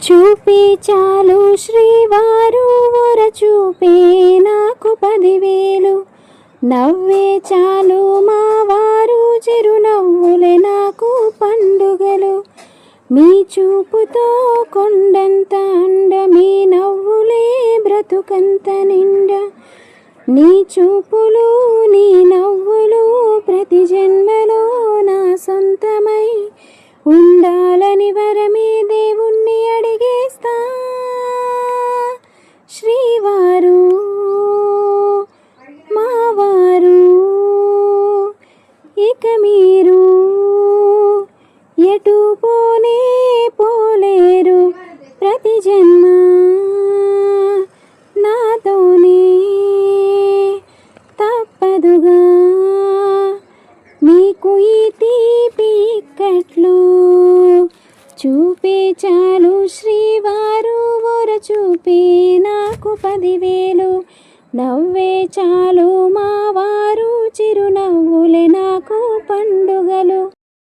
చూపే చాలు శ్రీవారు ఒరచూపే నాకు 10,000. నవ్వే చాలు మా వారు చిరునవ్వులే నాకు పండుగలు. మీ చూపుతో కొండంత అండ, మీ నవ్వులే బ్రతుకంత నిండ. నీ చూపులు నీ నవ్వులు ప్రతి జన్మలో నా సొంతమై ఉండాలని వరమే దేవుణ్ణి అడిగేస్తా. శ్రీవారు మావారు, ఇక మీరు ఎటు పోనే పోలేరు. ప్రతి జన్మ నాతోనే తప్పదుగా. మీకు ఈ తీపి ఇక్కట్లు చూపే చాలు శ్రీవారు ఒరచూపే నాకు 10,000. నవ్వే చాలు మా వారు చిరునవ్వులే నాకు పండుగ.